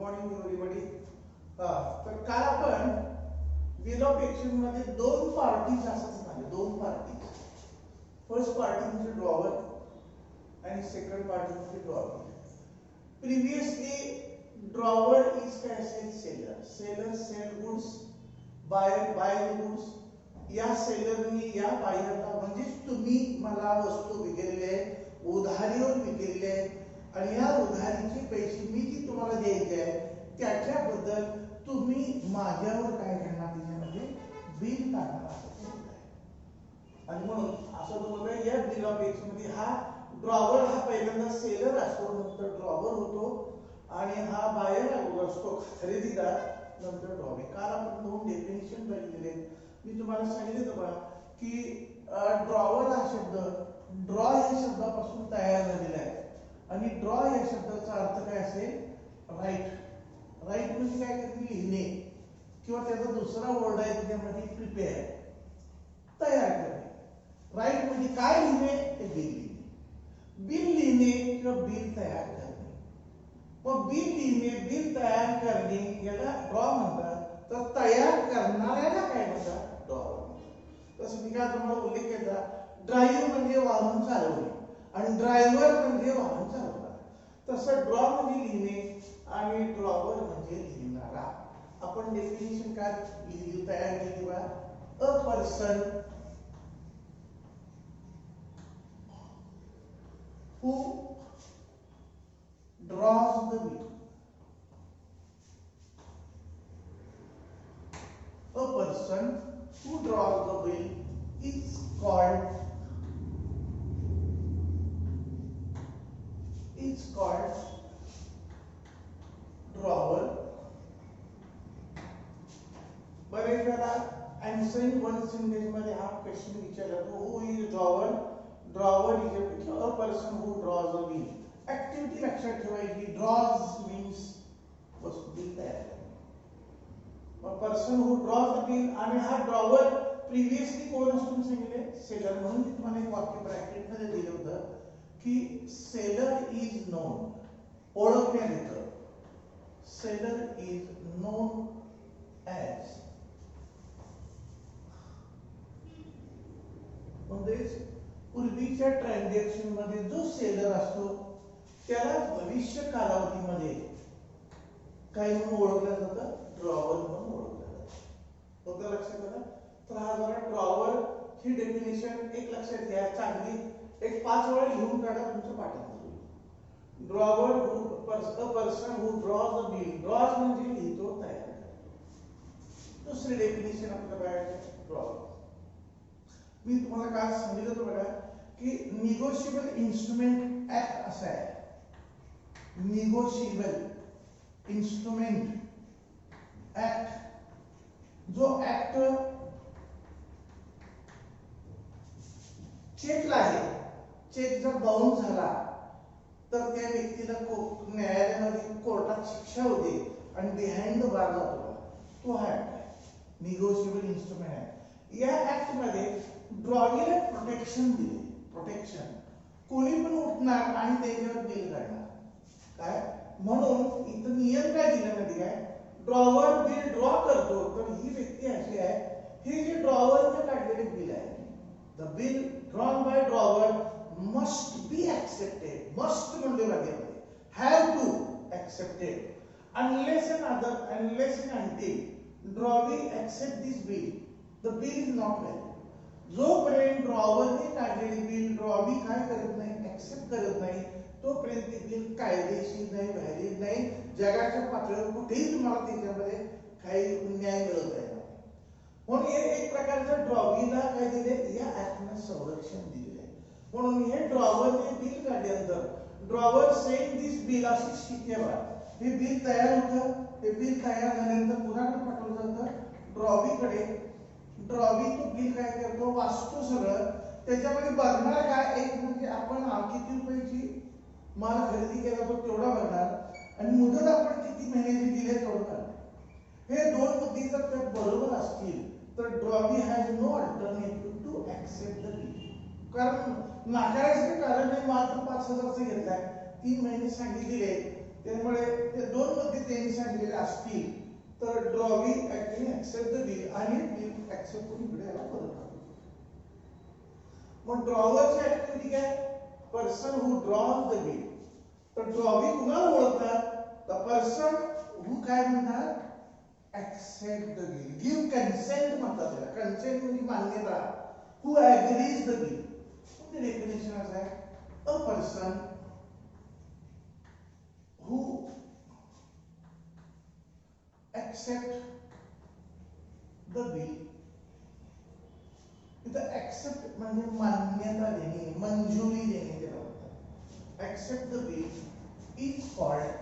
Morning everybody. तर काल आपण बिल ऑफ एक्सचेंज मध्ये दोन पार्टीज असं झाले, दोन पार्टीज. फर्स्ट पार्टी म्हणजे ड्रॉवर आणि सेकंड पार्टी म्हणजे ड्रॉवर. प्रिव्हियसली ड्रॉवर इज काय असेल, seller. Seller sell goods, buyer buy goods. या सेलरनी या बायरला म्हणजे तुम्ही मला वस्तू विकलेली आहे, उधारीवर विकलेली आहे आणि या उधारीचे पैसे मी जी तुम्हाला द्यायचे आहे त्याच्याबद्दल तुम्ही माझ्यावर काय करणार, त्याच्यामध्ये बिल टाकणार आहे. आणि म्हणून असं तुम्हाला या बिल ऑफ एक्सचेंज मध्ये हा ड्रॉवर हा पहिल्यांदा सेलर असतो, नंतर ड्रॉवर होतो आणि हा बायर असतो, खरेदीदार, नंतर ड्रॉवर. काल आपण दोन डेफिनेशन बघितले. मी तुम्हाला सांगितलं बघा की ड्रॉवर हा शब्द ड्रॉ या शब्दापासून तयार झालेला आहे आणि ड्रॉ या शब्दाचा अर्थ काय असेल, राईट. राईट म्हणजे काय करते, लिहिणे, किंवा त्याचा दुसरा वर्ड आहे त्याच्यामध्ये प्रिपेअर, तयार करणे. राईट म्हणजे काय लिहिणे, ते बिल लिहिणे. बिल लिहिणे किंवा बिल तयार करणे. मग बिल लिहिणे, बिल तयार करणे याला ड्रॉ म्हणतात. तर तयार करणाऱ्याला काय म्हणतात, ड्रॉ. तसं मी काय तुम्हाला उल्लेख केला, ड्राईव्ह म्हणजे वाहन चालवणे आणि ड्रायव्हर म्हणजे वाहन चालवणार. तसं ड्रॉ म्हणजे लिहिणे आणि ड्रॉवर म्हणजे लिहिणारा. आपण डेफिनेशन काय लिहिली, तयार केली बघा. A person who draws the bill. A person who draws the bill is called drawer. बरेच वेळा आन्सरिंग वन सेंटेन्स मध्ये हा क्वेश्चन विचारला जातो, who is drawer. Drawer is a person who draws a bill. Activity लक्षात ठेवायची, draws means वस्तू bill तयार करणे. मग person who draws the bill आणि हा ड्रॉवर प्रिव्हियसली कोण असतो सांगितले, सेलर. म्हणून मी तुम्हाला एक वाक्य ब्रॅकेट मध्ये दिलं होतं की सेलर इज नोन, ओळखण्यात येतं. Seller is non as. म्हणजे पूर्वीच्या ट्रान्झॅक्शन मध्ये जो सेलर असतो त्याला भविष्य कालावधीमध्ये काय म्हणून ओळखलं जातं, ड्रॉवर म्हणून ओळखलं जातं. फक्त लक्षात घ्या. तर हा जरा ड्रॉवर ही डेफिनेशन एक लक्षात घ्या, चांगली एक 5 वेळा लिहून काढा, तुमचं पाठांतर होईल. Drawer person who draws a bill. Draws म्हणजे लिहितो, तयार करतो. दुसरी डेफिनेशन आपल्याला बघायचं, ड्रॉवर. मी तुम्हाला काय सांगितलं होतं बघा की निगोशिएबल इन्स्ट्रुमेंट ऍक्ट असं आहे. निगोशिएबल इन्स्ट्रुमेंट ऍक्ट, जो ऍक्ट चेकला आहे, चेक जर बाउंस झाला तर त्या व्यक्तीला न्यायालयामध्ये कोर्टात शिक्षा होते आणि बिहाइंड द बार जातो, तो हा ऍक्ट आहे, निगोशिएबल इन्स्ट्रुमेंट ऍक्ट. या ऍक्ट मध्ये ड्रॉवीला प्रोटेक्शन दिले. प्रोटेक्शन, कोणी पण उठणार आणि त्याच्यावर बिल काढणार काय, म्हणून इथं नियम काय दिला माहिती काय, ड्रॉवर बिल ड्रॉ करतो तर ही व्यक्ती अशी आहे, हे जे ड्रॉवरने काढलेले बिल आहे, the bill drawn by drawer must be accepted. Must म्हणजे वाक्यामध्ये have to accepted unless and until drawee accept this bill, the bill is not valid. जोपर्यंत ड्रॉवरने काढलेले बिल ड्रॉवी काय करत नाही, ऍक्सेप्ट करत नाही, तोपर्यंत ते बिल कायदेशीर नाही, व्हॅलिड नाही. जगाच्या पातळीवर कुठेही तुम्हाला त्याच्यामध्ये काही न्याय मिळत आहे. म्हणून हे एक प्रकारचं ड्रॉवीला काय दिले, या ऍक्टने संरक्षण दिलेलं आहे. म्हणून हे ड्रॉवरने बिल काढल्यानंतर ड्रॉवर सेंड दिस बिल, अशी स्थिती आहे. हे बिल तयार होतं, हे बिल तयार झाल्यानंतर कुणाकडे पाठवलं जातं, ड्रॉवीकडे. ड्रॉवी तो बिल काय करतो, वाचतो सगळं. त्याच्यामध्ये बघणार काय, एक म्हणजे आपण किती रुपयाची माल खरेदी केला तो तेवढा बघणार आणि मुदत आपण किती महिन्याची दिली तेवढं. हे दोन मुद्दे जर त्यात बरोबर असतील तर drawee has no alternative to accept the bill. कारण नाकारायचं कारण नाही, मात्र 5,000चं घेतलाय, 3 महिने सांगितलेले, त्यामुळे ते दोन मध्ये त्यांनी सांगितलेले असतील तर drawing actually accept the bill आणि बिल ऍक्सेप्ट करून इकडे याला परत टाकतो. मग ड्रॉवरची ऍक्टिव्हिटी काय? Person who draws the bill. तर ड्रॉविंग कुणाला ओळखतात? द पर्सन हु काय म्हणतात? Accept the bill. Give consent म्हणतात त्याला. कन्सेंट म्हणजे मान्यता. हु ऍग्रीज द बिल. म्हणजे डेफिनेशन असं आहे, a person who accept the bill. इथं accept म्हणजे मान्यता देणे, मंजुरी देणे त्याला म्हणतात. Accept the bill is called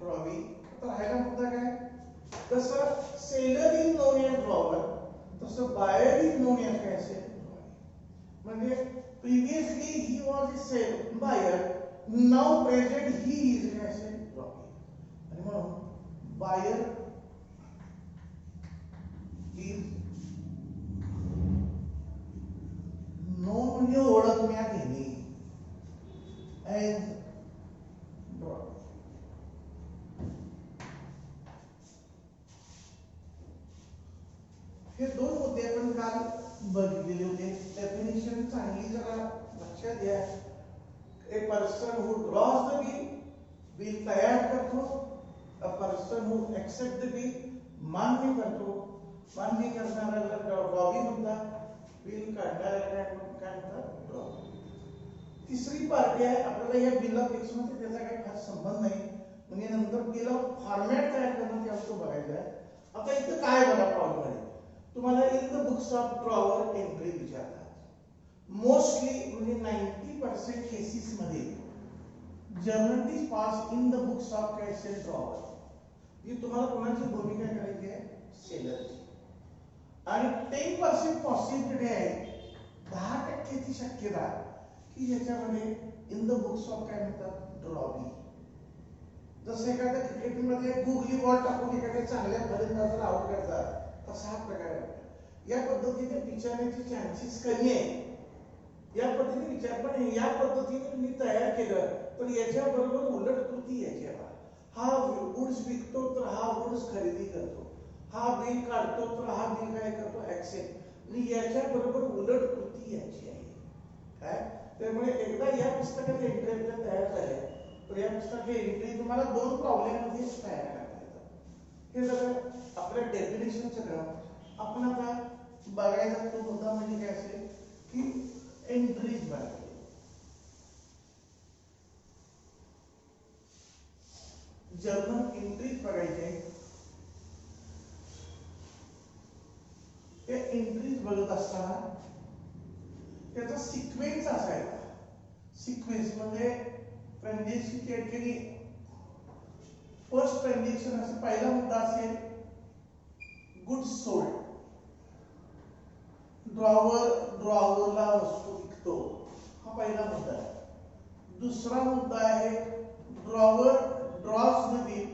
drawing. तर राहिला मुद्दा काय? तसं seller is known as drawer, तसं बायर इज नोन एज काय असेल? म्हणजे previously he was a sell buyer, now present he is काय असेल? ड्रॉवर. आणि म्हणून बायर इज नोन म्हणजे ओळखण्यात येणे एज ड्रॉवर. हे दोन मुद्दे आपण काल बघितलेले होते. डेफिनेशन चांगली जरा लक्षात घ्या. A person who draws the bill, bill तयार करतो. अ person who accept the bill, मान्य करतो. मान्य करणाऱ्याला ड्रॉवी म्हणतात. बिल काढणाऱ्याला काय म्हणतात? ड्रॉवी. तिसरी पार्टी आहे. आपल्याला या बिल ऑफ एक्स मध्ये त्याचा काही खास संबंध नाही, म्हणजे नंतर बिल ऑफ फॉर्मॅट तयार करणं ते आपलं बघायचं आहे. आता इथं काय बघा प्रॉब्लेम आहे. तुम्हाला in the books of drawer entry विचारतात. मोस्टली म्हणजे 90% केसेस मध्ये journalist pass in the books of काय असेल? ड्रॉवर. ही तुम्हाला कोणाची भूमिका करायची आहे? सेलरची. आणि 10% पॉसिबिलिटी आहे, 10% ची शक्यता की याच्यामध्ये इन द बुक्स ऑफ काय म्हणतात? ड्रॉवी. जसं एखाद्या क्रिकेटमध्ये गुगली बॉल टाकून एखाद्या चांगल्या फलंदाजाला आउट करतात, तसा हा प्रकार आहे. या पद्धतीने विचारण्याचे चान्सेस कमी आहे. या पद्धतीने विचार, पण या पद्धतीने तुम्ही तयार केलं तर याच्या बरोबर उलट कृती याची आहे. हा गुड्स विकतो तर हा गुड्स खरेदी करतो, हा बिल काढतो तर हा बिल काय करतो? ऍक्सेप्ट. म्हणजे याच्या बरोबर उलट कृती याची आहे. काय? त्यामुळे एकदा या पुस्तकाच्या एंट्री आपल्या तयार झाल्या तर या पुस्तकाच्या एंट्री तुम्हाला दोन प्रॉब्लेम मध्ये तयार करता येतात. हे सगळं आपल्या डेफिनेशनचं काम. आपण आता बघायचा तो मुद्दा म्हणजे काय असेल की एंट्रीज बघायची. जर्नल एंट्रीज बघायचे. त्या एंट्रीज बघत असताना त्याचा सिक्वेन्स असायचा. सिक्वेन्स म्हणजे ट्रान्झॅक्शन कॅटेगरी. फर्स्ट ट्रान्झॅक्शन असं पहिला मुद्दा असेल गुड्स सोल्ड. ड्रॉवरला वस्तू विकतो, हा पहिला मुद्दा आहे. दुसरा मुद्दा आहे ड्रॉवर ड्रॉज द बिल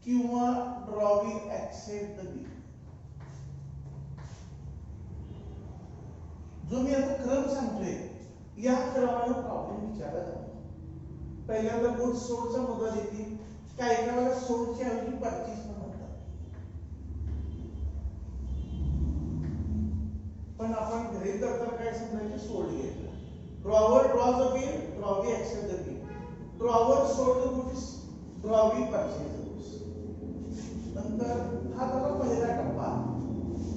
किंवा ड्रॉवी ऍक्सेप्ट द बिल. जो मी आता क्रम सांगतोय या क्रमाने प्रॉब्लेम विचारला जातो. पहिल्यांदा गुड्स सोल्डचा मुद्दा देतील. काही वेळेला सोल्डची ऐवजी परचेस म्हणतात, पण आपण गृहीत धरताना काय समजायचे? सोल्ड घ्यायचं. Drawer draws the bill, drawee accept the bill. Drawer sold the goods, drawee purchase the goods. नंतर हा झाला पहिला टप्पा.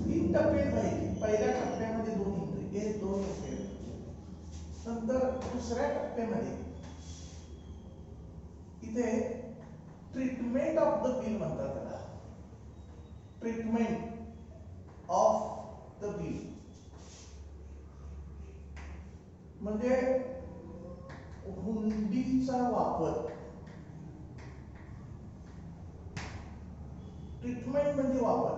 3 टप्पे झाले. पहिल्या टप्प्यामध्ये 2 एंट्री, हे 2 एंट्री. नंतर दुसऱ्या टप्प्यामध्ये इथे ट्रीटमेंट ऑफ द बिल म्हणतात त्याला. ट्रीटमेंट ऑफ द बिल म्हणजे हुंडीचा वापर. ट्रीटमेंट म्हणजे वापर.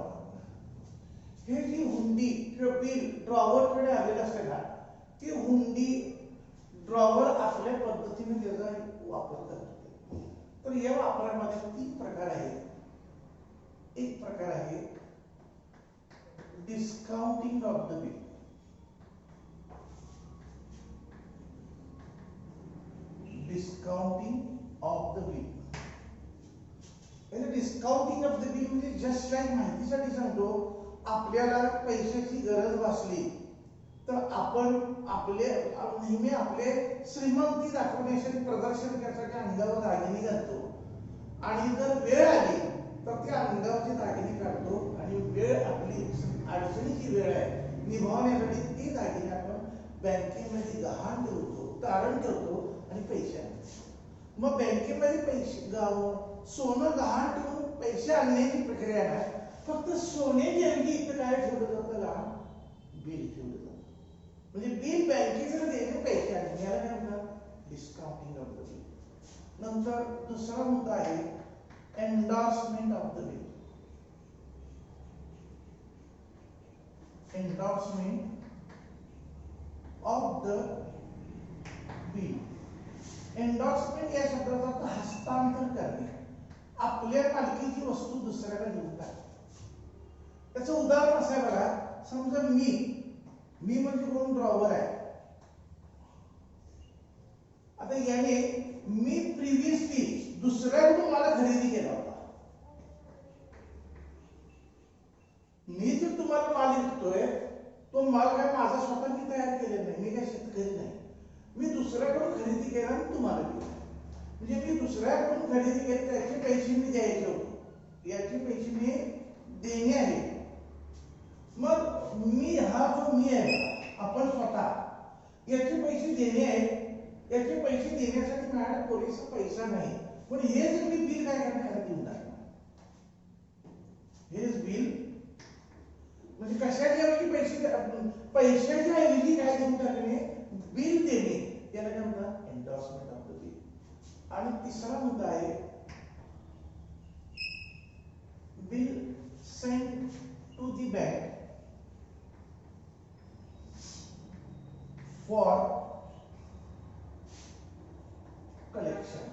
हे जी हुंडी किंवा बिल ड्रॉवरकडे आलेलं असते ना, ती हुंडी ड्रॉवर आपल्या पद्धतीने त्याचा वापर करतो. तर या वापरामध्ये 3 प्रकार आहेत. एक प्रकार आहे discounting of the bill. Discounting of the bill. Discounting of the bill म्हणजे जस्ट लाईक माहितीसाठी सांगतो, आपल्याला पैशाची गरज भासली तर आपण नेहमी आपले श्रीमंती दाखवण्यासाठी प्रदर्शन करण्यासाठी अंगावर दागिने घालतो आणि जर वेळ आली तर त्या अंगावरचे दागिने काढतो आणि वेळ आपली अडचणीची वेळ आहे निभावण्यासाठी ती दागिने आपण बँकेमध्ये गहाण ठेवतो, तारण ठेवतो आणि पैसे आणतो. मग बँकेमध्ये पैसे सोनं गहाण ठेवून पैसे आणण्याची प्रक्रिया नाही, फक्त सोन्याची ऐवजी इथं काय ठेवलं जातं, गहाण बिल ठेवलं जातं. म्हणजे बिल बँकेकडे द्यायचे पैसे आणणे, याला काय म्हणतात डिस्काउंटिंग ऑफ द बिल. नंतर दुसरा मुद्दा आहे endorsement of the bill. Endorsement of the bill. Endorsement या शब्दाचा अर्थ हस्तांतर करणे, आपल्या मालकीची वस्तू दुसऱ्याला देऊन टाकणे. त्याचं उदाहरण असं आहे बघा, समजा मी म्हणजे कोण, ड्रॉवर आहे. आता याने मी प्रिव्हियसली दुसऱ्याकडून मला खरेदी केला होता. मी जो तुम्हाला माल विकतोय तो माल काय माझा स्वतः मी तयार केलेला नाही, मी काय शेतकरी नाही, मी दुसऱ्याकडून खरेदी केला आणि तुम्हाला दिला. म्हणजे मी दुसऱ्याकडून खरेदी केली, त्याचे पैसे मी द्यायचे होते, याचे पैसे मी देणे आहे. मग मी हा जो मी आहे आपण स्वतः याचे पैसे देणे आहेत, याचे पैसे देण्यासाठी माझ्याकडे पुरेसा पैसा नाही, पण हेच मी बिल काय करणार देऊन टाकणार. हेच बिल म्हणजे कशाच्या ऐवजी पैशाच्या ऐवजी काय देऊन टाकणे, बिल देणे, याला काय म्हणतात एंडॉर्समेंट ऑफ द बिल. आणि तिसरा मुद्दा आहे bill send to the bank for collection.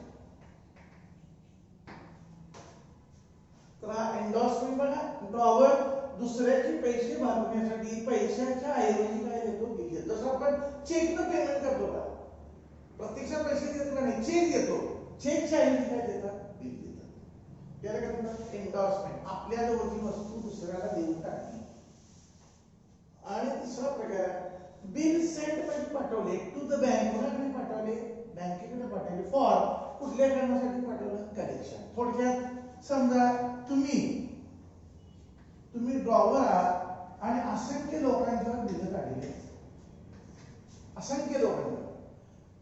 तर हा एंडॉर्समेंट बघा, ड्रॉवर दुसऱ्याचे पैसे भरण्यासाठी पैशाच्या ऐवजी काय देतो, बिल देतो. जसं आपण चेकनं पेमेंट करतो का, प्रत्यक्षात पैसे देतो का नाही, चेक देतो, चेकच्या ऐवजी काय देतात, बिल देतात. त्याला काय म्हणतात एंडॉर्समेंट, आपल्या जवळची वस्तू दुसऱ्याला देऊन टाकणे. आणि तिसरा प्रकार बिल सेंड म्हणजे पाठवले टू द बँक, कोणाकडे पाठवले, बँकेकडे पाठवले, फॉर कुठल्या कारणासाठी पाठवलं, कलेक्शन. थोडक्यात समजा तुम्ही ड्रॉवर आहात आणि असंख्य लोकांच्यावर बिल काढले, असंख्य लोकांवर,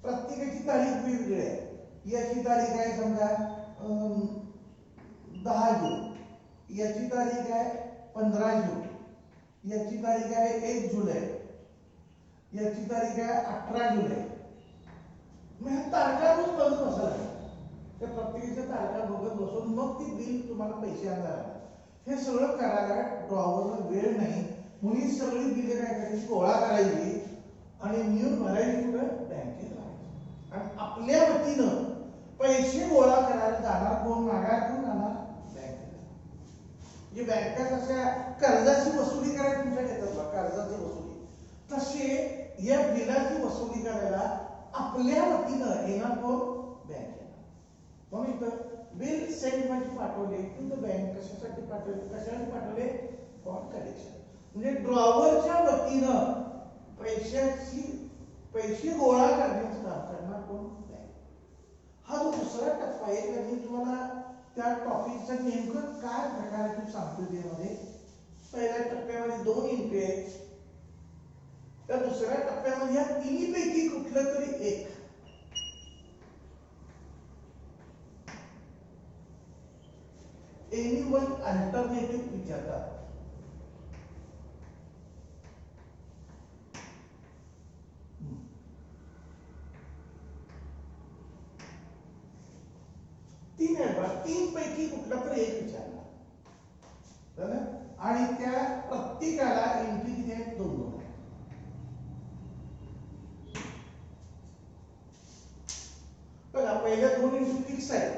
प्रत्येकाची तारीख वेगवेगळी आहे. याची तारीख आहे समजा 10 जून, याची तारीख आहे 15 जून, याची तारीख आहे 1 जुलै, याची तारीख आहे 18 जुलै. मग ह्या तारखा रोज बघत बसायला, त्या प्रत्येकाच्या तारखा बघत बसून मग ती बिल तुम्हाला पैसे आणणार. हे सगळं करायला ड्रॉवरला वेळ नाही, म्हणून ही सगळी बिले काय करायची, गोळा करायची आणि नेऊन भरायची कुठं, बँकेत राहायची. आणि आपल्या वतीनं पैसे गोळा करायला जाणार कोण, माघार कोण जाणार, बँकेत. जे बँकेत अशा कर्जाची वसुली करायला तुमच्या घेतात, कर्जाची वसुली, तसे या बिलाची वसुली करायला आपल्या वतीनं येणार कोण, बँकेत. म्हणून इथं बिल सेंड म्हणजे पाठवले टू द बँक, कशासाठी पाठवले, फॉर कलेक्शन. म्हणजे ड्रॉवरच्या वतीनं पैसे गोळा करण्याचं काम करणार कोण, बँक. हा जो दुसरा टप्पा आहे, मी तुम्हाला त्या टॉपिकचा नेमकं काय प्रकार आहे सांगतो. त्यामध्ये पहिल्या टप्प्यामध्ये 2 एंट्री आहेत, त्या दुसऱ्या टप्प्यामध्ये या तिन्हीपैकी कुठलं तरी एक एनी वन अल्टरनेटिव्ह विचारतात. तीन पैकी कुठला तरी एक विचारला आणि त्या प्रत्येकाला एंट्री किती आहेत, 2 आहे. बघा पहिल्या 2 एंट्री फिक्स आहेत.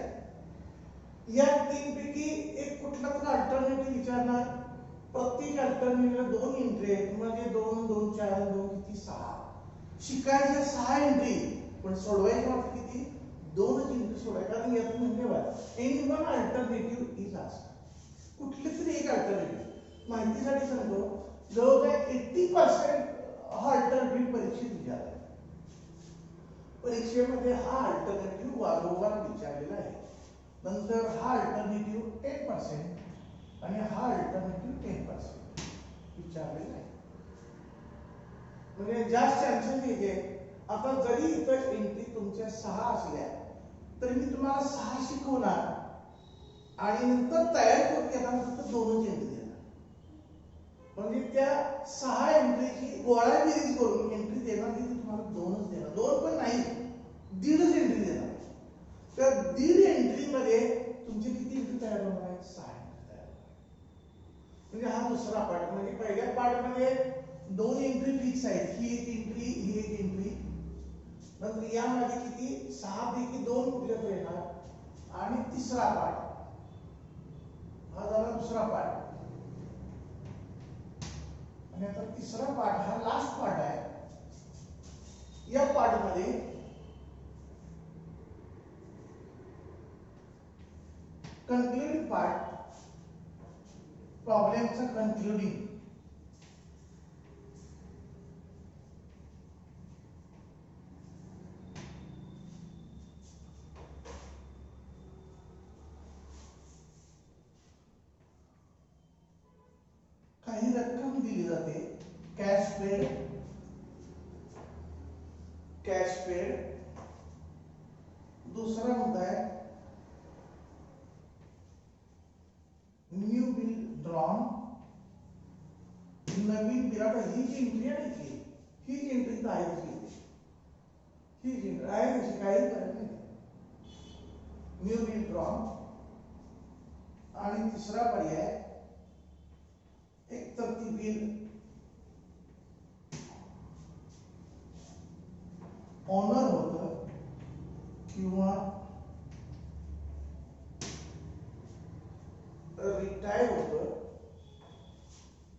या 3 पैकी एक कुठला तरी अल्टरनेटिव्ह विचारणार, प्रत्येक एक अल्टरनेटिव्ह 2 एंट्री आहेत, म्हणजे 2 2 4 2 किती 6. शिकायच्या 6 एंट्री, पण सोडवायच्या मात्र किती 2च एंट्री सोडवायच्या. कारण यात म्हणजे बघा any one alternative is asked. कुठली तरी एक अल्टरनेटिव्ह माहितीसाठी सांगतो, जवळजवळ 80% हा अल्टरनेटिव्ह परीक्षेत विचारला. परीक्षेमध्ये हा अल्टरनेटिव्ह वारंवार विचारलेला आहे. नंतर हा अल्टरनेटिव्ह 10% आणि हा अल्टरनेटिव्ह 10% विचारलेला आहे. म्हणजे जास्त चान्सेस येते. आता जरी इथं एंट्री तुमच्या 6 असल्या तरी मी तुम्हाला 6 शिकवणार आणि नंतर तयार करून घेताना फक्त 2च एंट्री देणार. म्हणजे त्या 6 एंट्रीची गोळा बेरीज करून एंट्री देणार की तुम्हाला 2च देणार. 2 पण नाही, 1.5च एंट्री देणार. त्या 1.5 एंट्री मध्ये तुमची किती एंट्री तयार होणार आहे? 6 एंट्री तयार होणार. म्हणजे हा दुसरा पार्ट. म्हणजे पहिल्या पार्ट मध्ये 2 एंट्री फिक्स आहेत, ही एक एंट्री, ही एक एंट्री. नंतर यामध्ये किती 6 पैकी 2 कुठल्या तरी येणार. आणि तिसरा पार्ट हा झाला दुसरा पार्ट. आणि आता तिसरा पार्ट हा लास्ट पार्ट आहे. या पार्ट मध्ये कन्क्लुडिंग पार्ट, प्रॉब्लेमचं कन्क्लुडिंग. काही रक्कम दिली जाते, कॅश पेड, कॅश पेड. दुसरा मुद्दा आहे न्यू बिल ड्रॉन. नवीन बिल. आता ही जी एंट्री आहे ही एंट्री तर आहे, ही एंट्री आहे कशी काही फरक नाही. New bill drawn. आणि तिसरा पर्याय एक तर ती बिल ऑनर होतं किंवा रिटायर होतं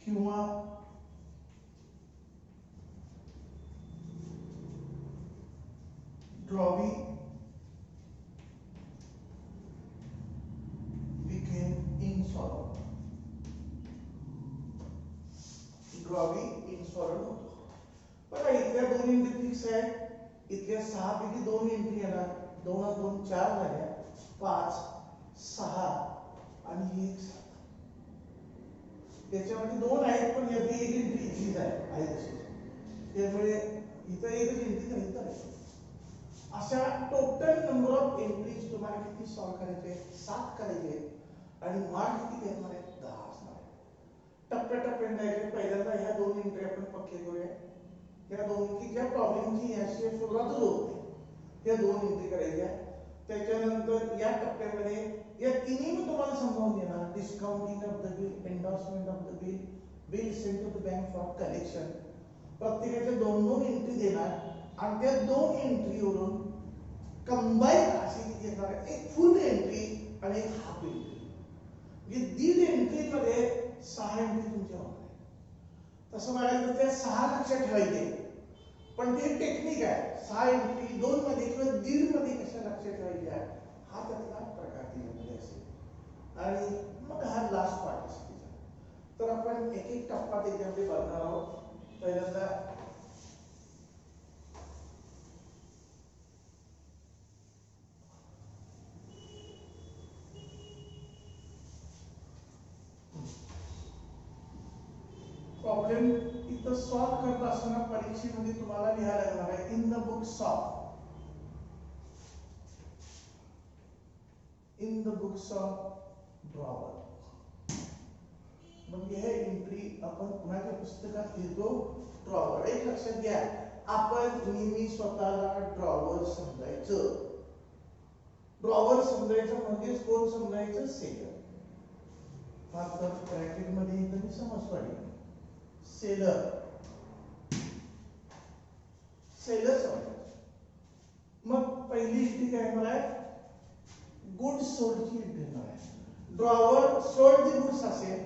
किंवा ड्रॉवी became insolvent. ड्रॉवी इन्सॉल्व्हंट होतो. बघा इथल्या 2 एंट्री फिक्स आहेत. इथल्या 6 पैकी 2 एंट्री येणार. 2 आणि 2 4 झाल्या, 5 6 आणि 1 7. त्याच्यामध्ये 2 आहेत, पण यातली एक एंट्री इथलीच आहे तशी. त्यामुळे इथं एकच एंट्री नाही तर अशा टोटल नंबर ऑफ एंट्रीज तुम्हाला किती सॉल्व्ह करायचे? 7 करायचे. आणि मार्क किती घेणार आहे? 10 असणार आहे. टप्प्याटप्प्याने जायचे. पहिल्यांदा ह्या 2 एंट्री आपण पक्के करूया. या 2 एंट्री ज्या प्रॉब्लेमची याशी सुरुवातच होत नाही त्या 2 एंट्री करायच्या. त्याच्यानंतर या टप्प्यामध्ये या तिन्ही मी तुम्हाला समजावून देणार. Discounting of the bill, endorsement of the bill, bill sent to the bank for collection. प्रत्येकाच्या 2-2 एंट्री देणार आणि त्या 2 एंट्रीवरून कंबाईन अशी किती येणार आहे? एक फुल एंट्री आणि एक हाफ एंट्री. म्हणजे 1.5 एंट्री मध्ये 6 एंट्री तुमच्या होणार आहे. तसं बघायला तर त्या 6 लक्षात ठेवायचे, पण ते टेक्निक आहे. 6 एंट्री 2 मध्ये किंवा 1.5 मध्ये कशा लक्षात ठेवायच्या हा त्यातला प्रकार दिलेला असेल. आणि मग हा लास्ट पार्ट असेल. तर आपण एक एक टप्पा त्याच्यामध्ये बघणार आहोत. पहिल्यांदा प्रॉब्लेम इथं सॉल्व करत असताना परीक्षेमध्ये तुम्हाला लिहायला लागणार आहे in the book solve. In the books of drawer. म्हणजे हे एंट्री आपण कुणाच्या पुस्तकात लिहितो? ड्रॉवर. एक लक्षात घ्या, आपण नेहमी स्वतःला ड्रॉवर समजायचं. ड्रॉवर समजायचं म्हणजे कोण समजायचं? सेलर. फार तर ब्रॅकेट मध्ये इथं मी समजवाडी सेलर. सेलर समजायचं. मग पहिली एंट्री काय होणार आहे? गुड्स सोल्डची एंट्री होणार आहे. ड्रॉवर सोल्ड दी गुड्स असेल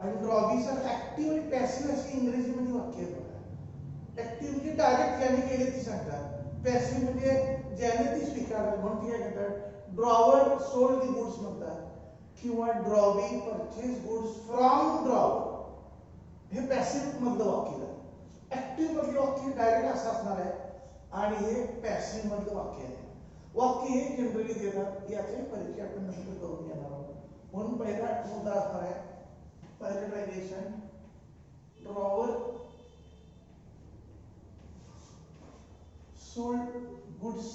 आणि ड्रॉबी सर ऍक्टिव्ह आणि पॅसिव्ह अशी इंग्रजीमध्ये वाक्य आहेत बघा. ऍक्टिव्ह म्हणजे डायरेक्ट ज्याने केले ती सांगतात, पॅसिव्ह म्हणजे ज्याने ती स्वीकारलं म्हणून ती काय करतात, ड्रॉवर सोल्ड दी गुड्स म्हणतात किंवा ड्रॉबी परचेस गुड्स फ्रॉम ड्रॉवर. हे पॅसिव्ह मधलं वाक्य झालं. ऍक्टिव्ह मधलं वाक्य डायरेक्ट असं असणार आहे आणि हे पॅसिव्ह मधलं वाक्य आहे. वाक्य हे जनरली देतात, याची परीक्षा आपण नंतर करून घेणार आहोत. म्हणून पहिला मुद्दा असणार आहे पायलटायझेशन, drawer sold goods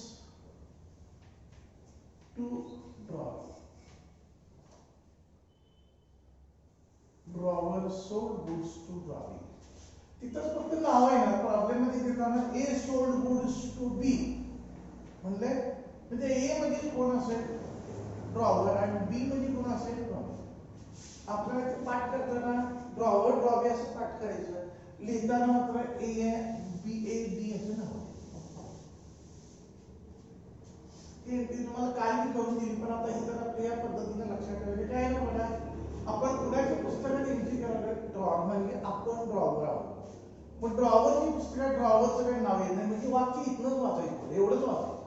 to drawer. Drawer sold goods to drawer. तिथंच फक्त नाव आहे ना, प्रॉब्लेम मध्ये देताना A sold goods to B म्हणले, म्हणजे ए म्हणजे कोण असेल, ड्रॉवर, आणि बी म्हणजे कोण असेल, ड्रॉवर. आपल्याला ते पाठ करताना ड्रॉवर ड्रॉबी असं पाठ करायचं, लिहिताना मात्र ए बी ए बी असं नाव. ती तुम्हाला काल मी करून दिली, पण आता ही जर आपल्या या पद्धतीने लक्षात ठेवायचं काय ना बघा, आपण कुणाच्या पुस्तकात एंट्री करायला ड्रॉवर म्हणजे आपण ड्रॉवर आहोत. पण ड्रॉवरची पुस्तकात ड्रॉवरचं काही नाव येत नाही, म्हणजे वाक्य इथनंच वाचायचं, एवढंच वाचायचं.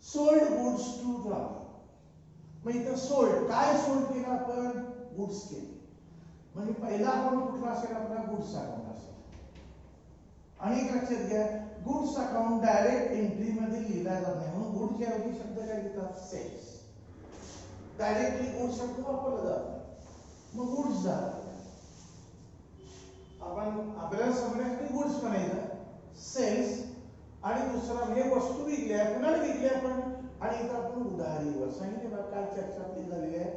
Sold goods to drawer. मग इथं सोल्ड काय सोल्ड केलं आपण, गुड्स केले. म्हणजे पहिला अकाउंट कुठला असेल आपला, गुड्स अकाउंट असेल. आणि एक लक्षात घ्या, गुड्स अकाउंट डायरेक्ट एंट्री मध्ये लिहिला जात नाही, म्हणून गुड्सच्या ऐवजी शब्द काय घेतात, सेल्स. डायरेक्टली गुड्स शब्द वापरला जात नाही, मग गुड्स झाला. आपण आपल्याला समजण्यासाठी गुड्स म्हणायचं, सेल्स. आणि दुसरा म्हणजे वस्तू विकल्या, कुणाला विकल्या आपण, आणि इथं आपण उधारीवर सांगितलं. काल चर्चा आपली झालेली आहे,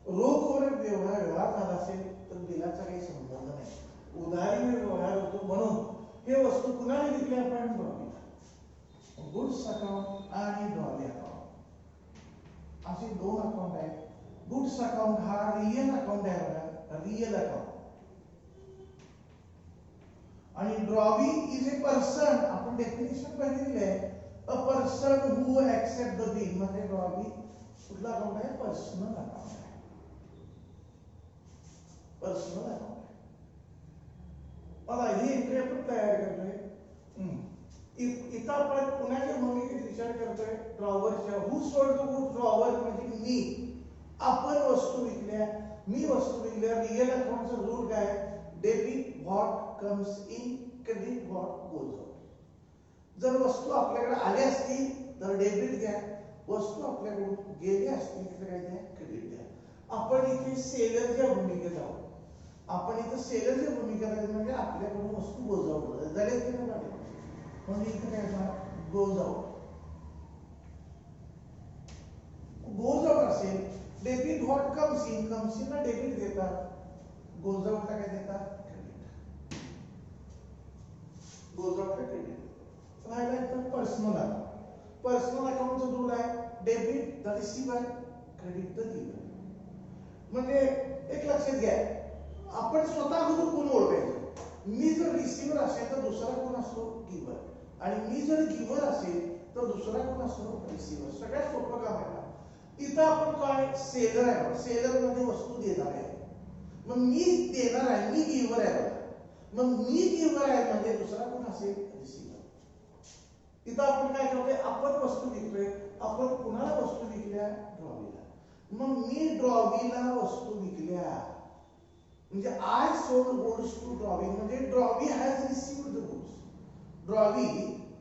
रोखवर व्यवहार झाला असेल तर बिलाचा काही संबंध नाही, उधारीवर व्यवहार होतो, म्हणून हे वस्तू कुणाला विकली आपण, ड्रॉबी. गुड्स अकाउंट आणि ड्रॉबी अकाउंट असे दोन अकाउंट आहेत. गुड्स अकाउंट हा रियल अकाउंट आहे बघा, रियल अकाउंट. आणि ड्रॉबी इज ए पर्सन, आपण डेफिनेशन पाहिलेली आहे, अ person who accept the bill. म्हणजे ड्रॉबी कुठला अकाउंट आहे, पर्सनल अकाउंट आहे, पर्सनल अकाउंट आहे. मला ही एंट्री आपण तयार करतोय. इथं आपण कुणाच्या भूमिकेत विचार करतोय, ड्रॉवरच्या. हु सोल्ड द गुड्स, ड्रॉवर म्हणजे मी. आपण वस्तू विकल्या, मी वस्तू विकल्या. रियल अकाउंटचा रूल काय, debit what comes in, credit what goes out. जर वस्तू आपल्याकडे आल्या असतील तर डेबिट घ्या, वस्तू आपल्याकडून गेली असतील तर काय द्या, क्रेडिट द्या. आपण इथे सेलरच्या भूमिकेत आहोत. आपण इथे सेलरच्या भूमिकेत म्हणजे आपल्याकडून वस्तू गोज आउट झाले की नाही, म्हणजे इथे काय गोज आउट. गोज आउट असेल, debit what comes in, comes in ला डेबिट देतात, गोज आउटला काय देतात, क्रेडिट. गोज आउटला क्रेडिट. राहिला तर पर्सनल अकाउंट. पर्सनल अकाउंटचा रूल आहे, debit the receiver, credit the giver. म्हणजे एक लक्षात घ्या, आपण स्वतः कोण ओळखायचं. मी जर रिसिव्हर असेल तर दुसरा कोण असतो, गिव्हर. आणि मी जर गिव्हर असेल तर दुसरा कोण असतो, रिसिव्हर. सगळ्यात सोपं काम आहे. इथं आपण काय, सेलर आहे, सेलर मध्ये वस्तू देणार आहे, मग मी देणार आहे, मी गिव्हर आहे. मग मी गिव्हर आहे म्हणजे दुसरा कोण असेल, रिसिव्हर. इथं आपण काय करतोय, आपण वस्तू विकतोय, आपण कुणाला वस्तू विकल्या, ड्रॉबीला. मग मी ड्रॉबीला वस्तू विकल्या, म्हणजे I sold goods to drawee, म्हणजे drawee has received the goods. Drawee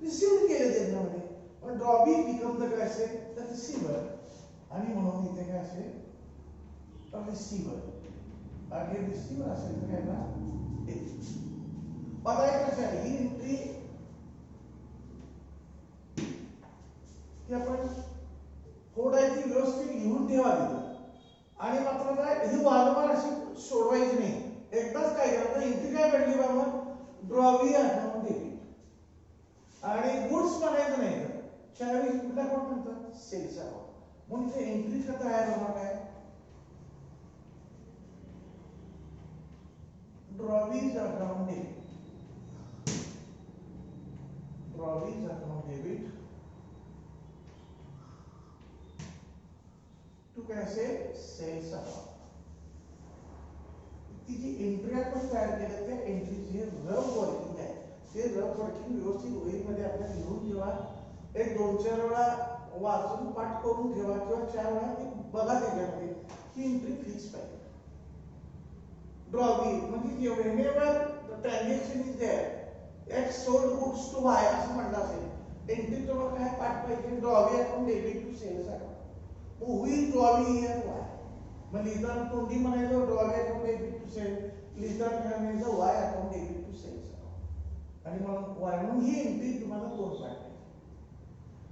received केले त्यांच्यामध्ये, पण ड्रॉबी बिकम द काय असेल, द रिसिव्हर. आणि म्हणून इथे काय असेल, रिसिव्हर. आणि रिसिव्हर असेल तर काय ना, आता एक लक्षात ही एंट्री आपण थोडायची व्यवस्थित लिहून ठेवावी. आणि मात्र काय, ही वारंवार अशी सोडवायची नाही. एकदाच काय करायचं, एंट्री काय पडली बाबा, ड्रॉबी अकाउंट डेबिट. आणि गुड्स म्हणायचं नाही, त्यावेळी कुठला अकाउंट म्हणतात, सेल्स अकाउंट. म्हणून ते एंट्री का तयार होणार आहे, drawee's account debit. Drawee's account debit to कैसे सेल्स अकाउंट. ती जी एंट्री आपण तयार केल्या त्या एंट्रीचे रफ वर्किंग आहे, ते रफ वर्किंग व्यवस्थित वहीमध्ये आपल्याला लिहून ठेवा. एक 2-4 वेळा वाचून पाठ करून ठेवा किंवा 4 वेळा ते बघा. त्याच्यामध्ये ही एंट्री फिक्स पाहिजे. ड्रॉवी म्हणजे whenever the transaction is there X sold goods to Y असं म्हणलं असेल, एंट्री तुम्हाला काय पाठ पाहिजे, drawee account debit to sales account. Who's drawee here Y, मग लिहिताना तोंडी म्हणायचं drawee account debit to sale, लिहिताना काय म्हणायचं Y account debit to sales account. आणि मग वाय म्हणून ही एंट्री तुम्हाला 2 पाठ पाहिजे.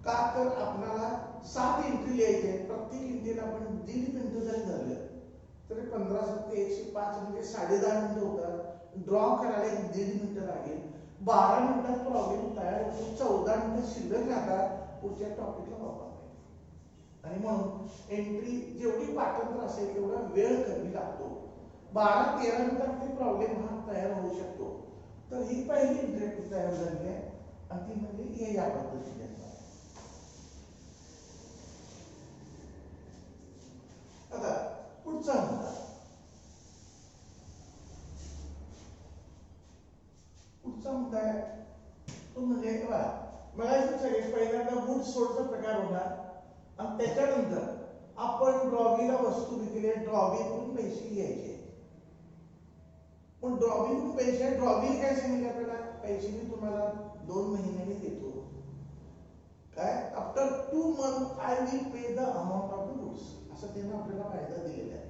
का तर आपल्याला 7 एंट्री लिहायचे आहेत. प्रत्येक एंट्रीला आपण 1.5 मिनिटं जरी धरलं तरी 15 × 7 = 105 म्हणजे 10.5 मिनिटं होतात. ड्रॉ करायला 1.5 मिनिटं लागेल. 12 मिनिटात प्रॉब्लेम तयार होतो. 14 मिनिटं शिल्लक राहतात पुढच्या टॉपिकला वापरता येईल. आणि म्हणून एंट्री जेवढी पाठांतर असेल तेवढा वेळ कमी लागतो. 12-13 मिनिटात ते प्रॉब्लेम हा तयार होऊ शकतो. तर ही पहिली एंट्री तयार झाली आहे आणि ती म्हणजे हे या पद्धतीने. आता पुढचा मुद्दा, आहे तो म्हणजे मला सगळे पहिल्यांदा गुड सोडचा प्रकार होणार आणि त्याच्यानंतर आपण ड्रॉवीला वस्तू विकली, ड्रॉवीतून पैसे घ्यायचे. पण ड्रॉवीतून पैसे, ड्रॉवी काय सांगितलं आपल्याला, पैसे मी तुम्हाला 2 महिन्यांनी देतो. काय after 2 months I will pay the amount of the goods, असं त्यांना आपल्याला फायदा दिलेला आहे.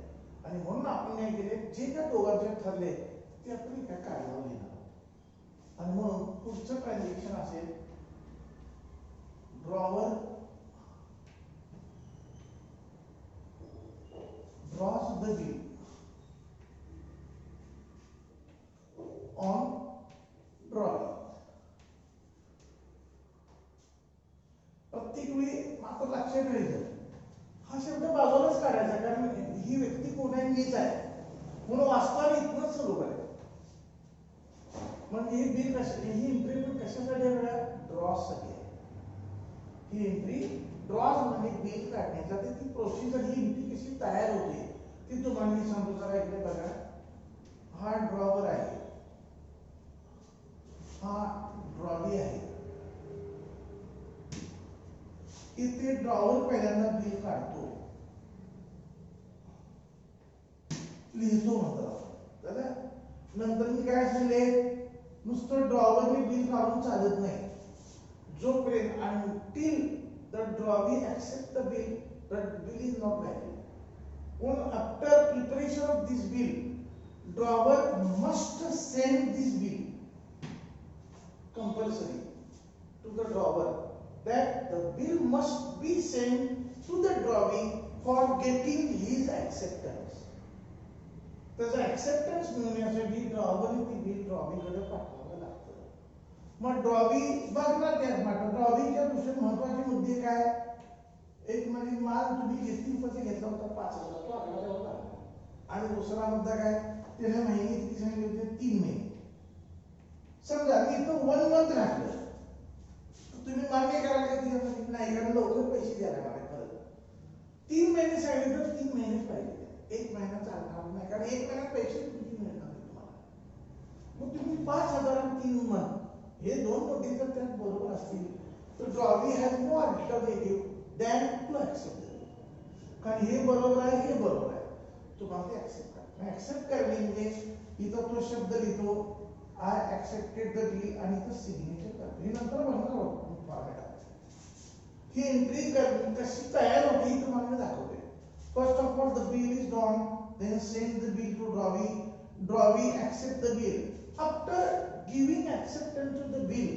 आणि म्हणून आपण काय केले, जे त्या दोघांचे ठरले ते आपण एका कागदावर लिहिणार. आणि मग पुढचं ट्रान्झॅक्शन असेल drawer draws the bill on drawee. प्रत्येक वेळी मात्र लक्षात ठेवायचं हा शब्द बाजूलाच काढायचा, कारण ही व्यक्ती कोण आहे, मीच आहे म्हणून वाचताना इथनच सुरू करायचं. म्हणजे ही बिल ही एंट्री पण कशासाठी आहे, ड्रॉसाठी आहे. ही एंट्री ड्रॉज म्हणजे बिल काढण्याचा, ती प्रोसिजर, ही एंट्री कशी तयार होते ती तुम्हाला मी सांगतो. जरा इकडे बघा, हा ड्रॉवर आहे, हा ड्रॉवी आहे. इथे ड्रॉवर पहिल्यांदा बिल काढतो, लिहितो म्हणतात. नंतर मी काय सांगले, नुसतं ड्रॉवरने बिल काढून चालत नाही. जोपर्यंत until the drawee accept the bill, the bill is not valid. When after preparation of this bill, drawer must send this bill compulsory to the drawer, that the bill must be sent to the drawee for getting his acceptance. त्याचा acceptance मिळवण्यासाठी ड्रॉवरने ती bill ड्रॉवीकडे पाठवावं लागतं. मग drawee बघणार त्यात मात्र ड्रॉवीच्या दुसरे महत्वाचे मुद्दे काय, एक म्हणजे माल तुम्ही किती रुपयाचा घेतला होता, 5,000, तो आकडा तेवढा लागला. आणि दुसरा मुद्दा काय, त्याने महिने किती सांगितले होते, 3 महिने. समजा मी इथं 1 month राहिलं, तुम्ही मान्य करायला किती नाही, कारण लवकर पैसे द्यायला लागले. परत 3 महिने सांगितले तर 3 महिनेच पाहिजे. 1 महिना चालणार नाही, कारण 1 महिन्यात पैसे किती मिळणार तुम्हाला. मग तुम्ही 5,000 आणि 3 month हे 2 मुद्दे जर त्यात बरोबर असतील तर drawee has no alternative than to accept. कारण हे बरोबर आहे, हे बरोबर आहे, तुम्हाला ते ऍक्सेप्ट करा. ऍक्सेप्ट करणे म्हणजे इथं तो शब्द लिहितो, आय ऍक्सेप्टेड द बिल, आणि इथं सिग्नेचर करतो. हे नंतर म्हणणार आहोत फॉर्मॅट. ही एंट्री कशी तयार होते ही तुम्हाला मी दाखवते. First of all, the bill is drawn, then send the bill to drawee. Drawee accept the bill. After giving acceptance to the bill,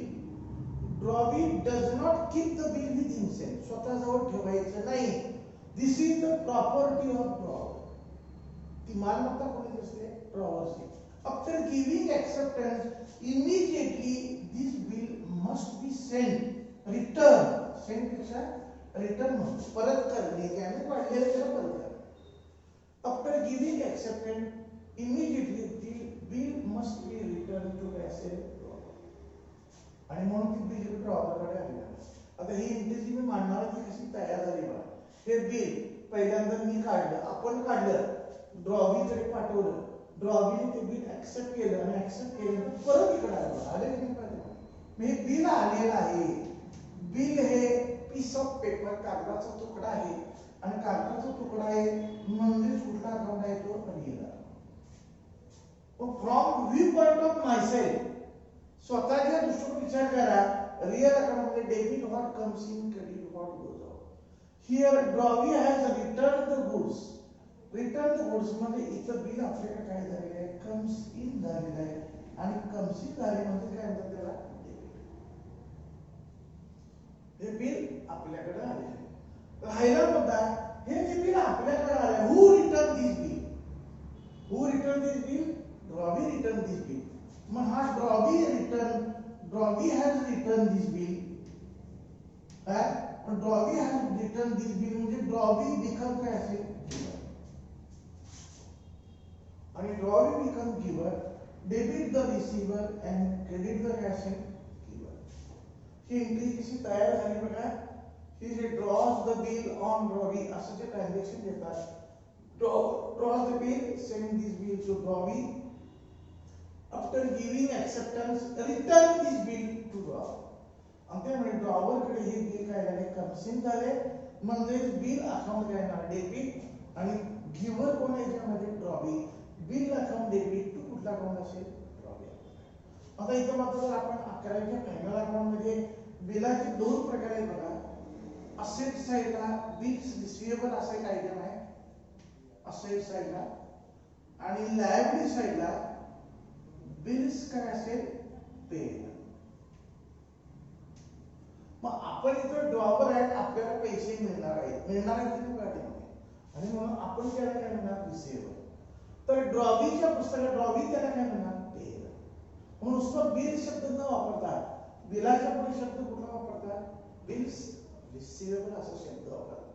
drawee does not keep the bill with himself. स्वतःजवळ ठेवायचं नाही. This is the property of drawer. ती मालमत्ता कोणाची असते, ड्रॉवरची. After giving acceptance, immediately this bill must be sent, return. Send पेक्षा return म्हणतो, परत करणे, त्याने वाढलेले त्याला परत करणे. After giving acceptance, immediately the bill must be return to the asset. आणि म्हणून ती बिल ड्रॉवरकडे आली. आता ही एंट्री जी मी मांडणार ती कशी तयार झाली बघा. हे बिल पहिल्यांदा मी काढलं, आपण काढलं, ड्रॉवीकडे पाठवलं. ड्रॉबीने ते बिल ऍक्सेप्ट केलं आणि ऍक्सेप्ट केल्यानंतर परत इकडे आले की नाही पाहिजे. मग हे बिल आलेलं आहे. बिल हे पीस ऑफ पेपर, कागदाचा तुकडा आहे आणि कागदाचा तुकडा आहे म्हणजे कुठला अकाउंट आहे तो real. From view point of myself, स्वतःच्या दृष्टीने विचार करा. रिअल अकाउंट मध्ये debit what comes in, credit what goes out. Here drawee has return the goods. Return the goods म्हणजे इथं बिल आपल्याकडे काय झालेलं आहे, कम्स इन झालेलं आहे आणि कम्स इन झाले म्हणजे काय म्हणतात त्याला, हे बिल आपल्याकडे आले. राहिला मुद्दा, हे जे बिल आपल्याकडे आले, हु return this bill? Who return this bill? Drawee return this bill. मग हा drawee has return this bill. Drawee has return this bill म्हणजे ड्रॉवी बिकम काय असेल, आणि drawee become giver. Debit the receiver and credit the काय असेल, ही entry कशी तयार झाली बघा. ही जे draws the bill on drawee असं जे ट्रान्झॅक्शन देतात, draws the bill, send this bill to drawee, after giving acceptance return this bill to drawer. आणि त्यामुळे ड्रॉवर कडे हे बिल काय झाले, कन्सिन झाले म्हणजे बिल अकाउंट काय ना डेबिट आणि गिव्हर कोण आहे याच्यामध्ये, drawee. Bill account debit to कुठला अकाउंट असेल, ड्रॉवी. आता इथं मात्र आपण 11व्या फायनल अकाउंट मध्ये बिलाचे दोन प्रकार आहेत बघा. असेट साइडला बिल्स रिसिवेबल असा एक आयटम आहे असेट साइडला, आणि लायबिलिटी साइडला बिल्स काय असेल, पेड. मग आपण इथं ड्रॉवर आहे, आपल्याला पैसे मिळणार आहेत की नाही, आणि म्हणून आपण त्याला काय म्हणणार, रिसिवेबल. तर ड्रॉवीच्या पुस्तकात ड्रॉवी त्याला काय म्हणणार, पेड. म्हणून नुसतं बिल शब्द न वापरता बिलाच्या पुढे शब्द कुठला वापरतात, बिल्स रिसिवेबल असा शब्द वापरतात.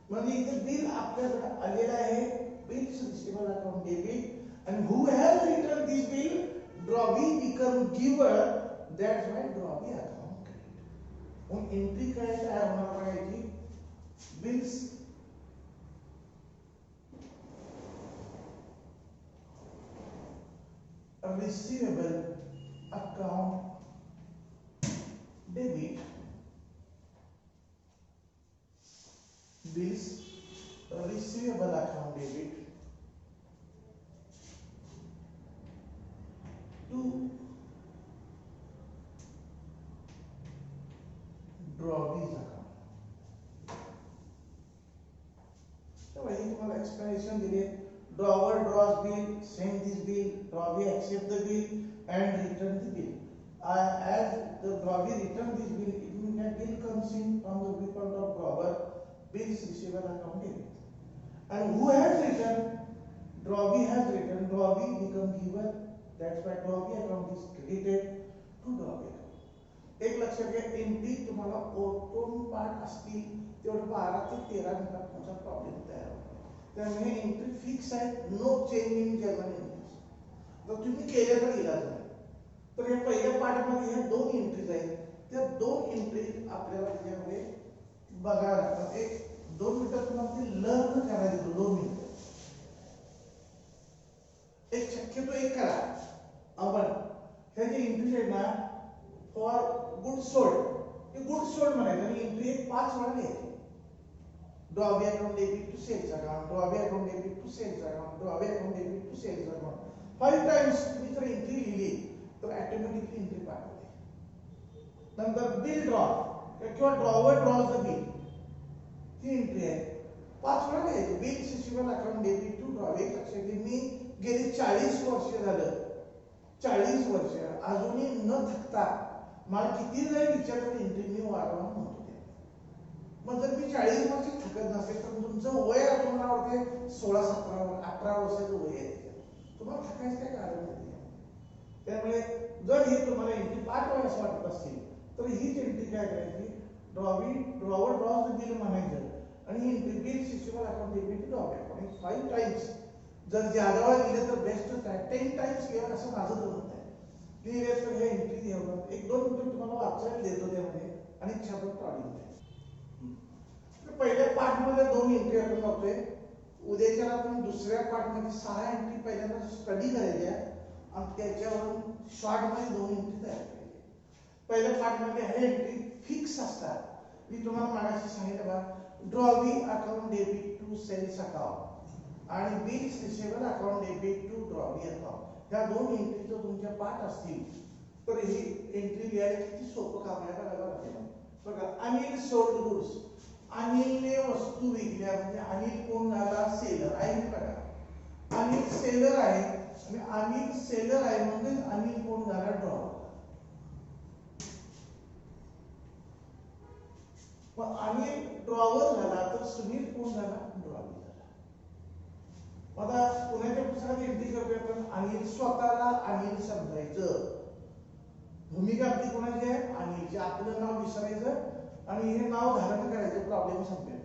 म्हणजे इथे बिल आपल्याकडे आलेलं आहे, बिल्स रिसिवेबल अकाउंट डेबिट, आणि who has return this bill, drawee become giver, that's why drawee account credit. मग एंट्री काय तयार होणार बघायची, bills receivable account debit, bills receivable account debit to drawee's account. तेव्हा ही तुम्हाला एक्सप्लेनेशन दिली. Drawer draws bill, send this bill, drawee accept the bill and return the bill. As the drawee return this bill, it means that bill comes in from the viewpoint of drawer, bills receivable account debit. And who has returned? Drawee has returned, drawee become giver, that's why drawee account is credited to drawee account. एक लक्षात घ्या, entry तुम्हाला ओटोन part असतील तेवढं 12 ते 13 मिनिटात तुमचा problem तयार होतो. त्यामुळे एंट्री फिक्स आहे, no change in journal entries. जर तुम्ही केल्या तर इलाज नाही. तर या पहिल्या पार्टमध्ये ह्या दोन एंट्रीज आहेत, त्या दोन एंट्रीज आपल्याला त्याच्यामध्ये बघायला लागतात. एक 2 मिनिटं तुम्हाला ते लर्न करायचं, 2 मिनिटं. एक शक्यतो एक करा. आपण ह्या जे एंट्रीज आहेत ना, फॉर गुड सोल्ड, हे गुड सोल्ड म्हणायचं आणि एंट्री एक 5 वेळा लिहायची. Drawee account debit to sales account, drawee account debit to sales account, drawee account debit to sales account. 5 times तुम्ही जर एंट्री लिहिली तर ऑटोमॅटिकली एंट्री पाठवते. नंतर बिल ड्रॉ किंवा ड्रॉवर ड्रॉज द बिल, ही एंट्री आहे. 5 वेळा लिहायची. Bill receivable account debit to drawee. एक लक्षात घ्या, मी गेली 40 वर्ष झालं, 40 वर्ष अजूनही न थकता मला किती जरी विचारलं एंट्री मी वारंवार म्हणतो. मग जर मी 40 वर्ष थकत नसेल तर तुमचं वय तुम्हाला वाटते 16, 17, 18 वर्षाचं वय आहे, तुम्हाला थकायचं काय कारण नाही. त्यामुळे जर हे तुम्हाला एंट्री 5 वेळा असं वाटत असतील तर हीच एंट्री काय करायची, ड्रॉवर ड्रॉज द बिल म्हणायचं आणि entry bill receivable account debit to drawer account. 5 times जर ज्यादा वेळा लिहिलं तर बेस्टच आहे. 10 टाइम्स केलं असं माझं तर होत आहे. लिहिलं तर हे एंट्री लिहावं. 1-2 मिनिटं तुम्हाला वाचायला देतो त्यामध्ये आणि छापत काढून. पहिल्या पार्ट मध्ये 2 एंट्री आपण करतोय. उद्याच्याला आपण दुसऱ्या पार्टमध्ये 6 एंट्री पहिल्यांदा स्टडी करायच्या आणि त्याच्यावरून शॉर्टमध्ये 2 एंट्री तयार करायच्या. पहिल्या पार्टमध्ये हे एंट्री फिक्स असतात. मी तुम्हाला मागाशी सांगितलं बा, drawee account debit to sales account आणि bills receivable account debit to drawee account, ह्या 2 एंट्री जर तुमच्या पाठ असतील तर ही एंट्री लिहायला किती सोपं काम आहे बघा. अनिल सोल्ड गुड्स, अनिलने वस्तू विकल्या म्हणजे अनिल कोण झाला? सेलर आहे. बघा अनिल सेलर आहे आणि अनिल सेलर आहे म्हणजे अनिल कोण झाला? ड्रॉवर. मग अनिल ड्रॉवर झाला तर सुनील कोण झाला? ड्रॉवी झाला. आता पुण्याच्या पुस्तकात एंट्री करतोय आपण, अनिल स्वतःला अनिल समजायचं. भूमिका आपली कोणाची आहे? अनिलची. आपलं नाव विसरायचं आणि हे नाव धारण करायचं, प्रॉब्लेम संपेल.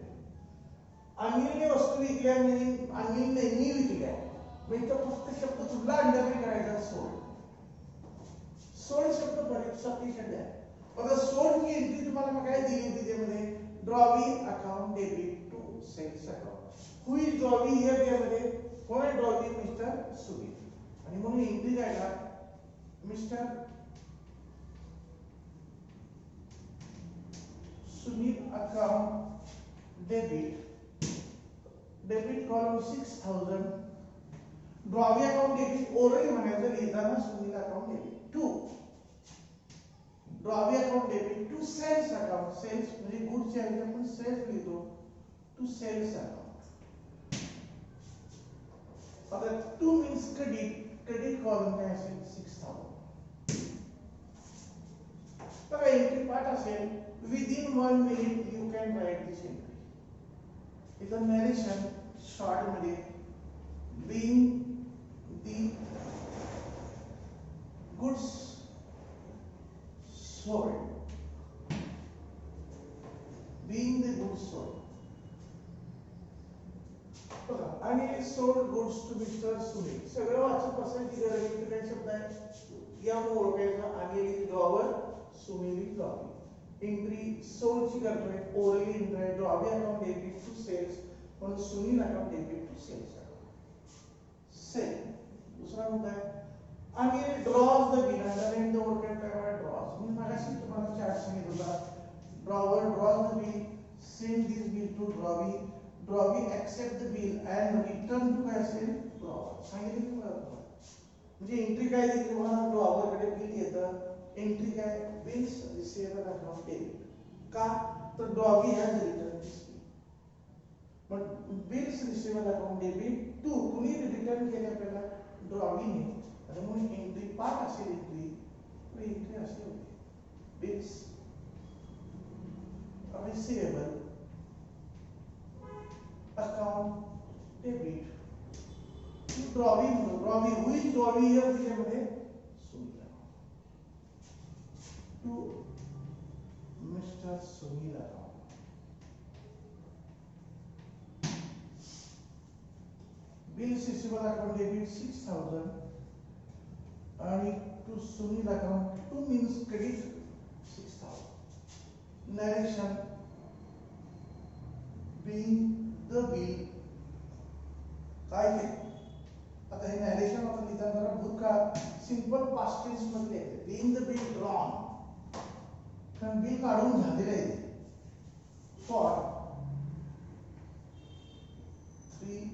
अनिलने वस्तू विकल्या नाही, अनिल नेहमी विकल्या म्हणजे फक्त शब्द कुठला अंडरलाईन करायचा? सोल्ड. सोल्ड शब्द बरेच सफिशियंट आहे. आता सोल्डची एंट्री तुम्हाला मग काय दिली होती त्यामध्ये? Drawee account debit to sales account. Who is drawee here? त्यामध्ये कोण आहे ड्रॉवी? मिस्टर सुनील. आणि म्हणून एंट्री काय का? Mister Sunil account debit, debit column 6000. Drawee account debit orally म्हणायचं लिहिताना Sunil account debit to drawee account debit to sales account. Sales म्हणजे गुडच्या ऐवजी आपण सेल्स लिहितो, टू सेल्स अकाउंट. आता to means credit, credit column काय असेल? 6000. तर एंट्री पार्ट असेल within 1 minute you can write this entry. इथं नरेशन शॉर्ट मध्ये being the goods sold, being the goods sold. बघा आणि sold goods to mister Sunil. सगळं वाचून बसायची गरज नाही. काय शब्द आहे यावरून ओळखायचं? Anil drawer, Sunil drawee. Entry सोल्डची करतोय, ओरली एंट्री आहे. Drawee account debit to sales म्हणून Sunil account debit to sales. Sale. दुसरा मुद्दा आहे Anil draws the bill. Underline the word काय? ड्रॉज. मी मगाशी तुम्हाला चार्ट सांगितलं होता. Drawer draws the bill, send this bill to drawee, drawee accept the bill and return to काय असेल? ड्रॉवर. सांगितलं की मला म्हणजे एंट्री काय दिली मला? ड्रॉवरकडे बिल येतं. एंट्री काय? Bills receivable account debit. का? तर drawee has return this bill. पण bills receivable account debit to कुणी रिटर्न केले आपल्याला? ड्रॉवीने. आणि म्हणून एंट्री पार्ट असेल एंट्री असे होते bills receivable account debit to drawee. म्हणून drawee who is drawee here? त्याच्यामध्ये Sunil to mister Sunil account. Bills receivable account debit 6000 आणि to Sunil account to means credit 6000. Narration being the bill काय आहे? आता हे नरेशन आपण लिहिताना जरा भूतकाळ सिंपल पास्ट टेन्स मध्ये लिहायचं. being the bill drawn, कारण बिल काढून झालेलं आहे for 3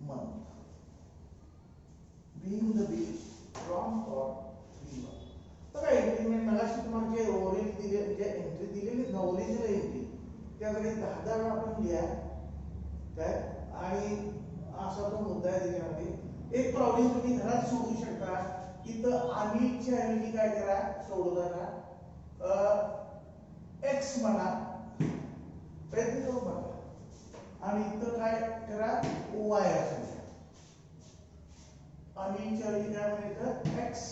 months. being the bill drawn for 3 months. तर एंट्री मी मगाशी तुम्हाला जे ओरिजिनल दिले, जे एंट्री दिलेली ना ओरिजिनल एंट्री त्याकडे 10 वेळा आपण लिहा काय. आणि असा तो मुद्दा आहे त्याच्यामध्ये. एक प्रॉब्लेम तुम्ही घरात सोडवू शकता. इथं अनिलच्या ऐवजी काय करा? सोडवताना एक्स म्हणा, प्रयत्न करून बघा. आणि इथं काय करा? वाय असेल. अनिलच्या ऐवजी काय म्हणायचं? एक्स.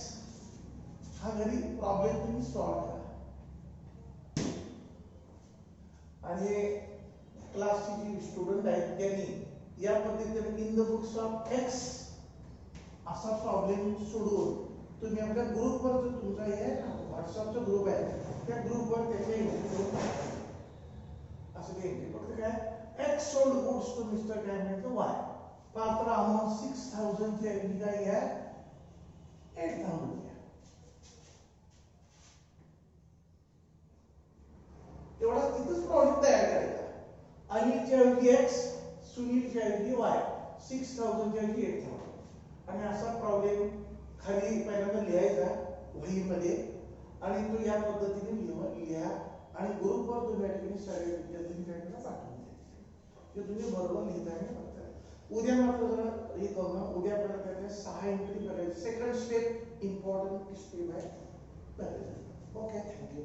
हा घरी प्रॉब्लेम तुम्ही सॉल्व्ह करा. आणि क्लासचे जे स्टुडंट आहेत त्यांनी या पद्धतीने in the books of x असा प्रॉब्लेम सोडवून तुम्ही आपल्या ग्रुपवर जो तुमचा हे आहे ना व्हॉट्सअपचा ग्रुप आहे त्या ग्रुपवर त्याचे एंट्री करून असं ते एंट्री फक्त काय X sold goods to Mr. काय मिळतं Y. पात्र अमाऊंट 6000 ची ऐवजी काय घ्या 8000 घ्या. एवढा तिथंच प्रॉब्लेम तयार करायचा. अनिलच्या ऐवजी X, सुनीलच्या ऐवजी Y, 6000 च्या ऐवजी 8000 आणि असा प्रॉब्लेम खाली पहिल्यांदा लिहायचा वहीमध्ये आणि तो या पद्धतीने लिहा आणि ग्रुपवर तुम्ही या ठिकाणी सगळ्या विद्यार्थ्यांनी काय करा पाठवून द्या. ते तुम्ही बरोबर लिहिता आणि बघता. उद्या मात्र जरा हे करू ना, उद्या आपल्याला काय 6 एंट्री करायची. सेकंड स्टेप इम्पॉर्टंट स्टेप आहे. Okay, thank you.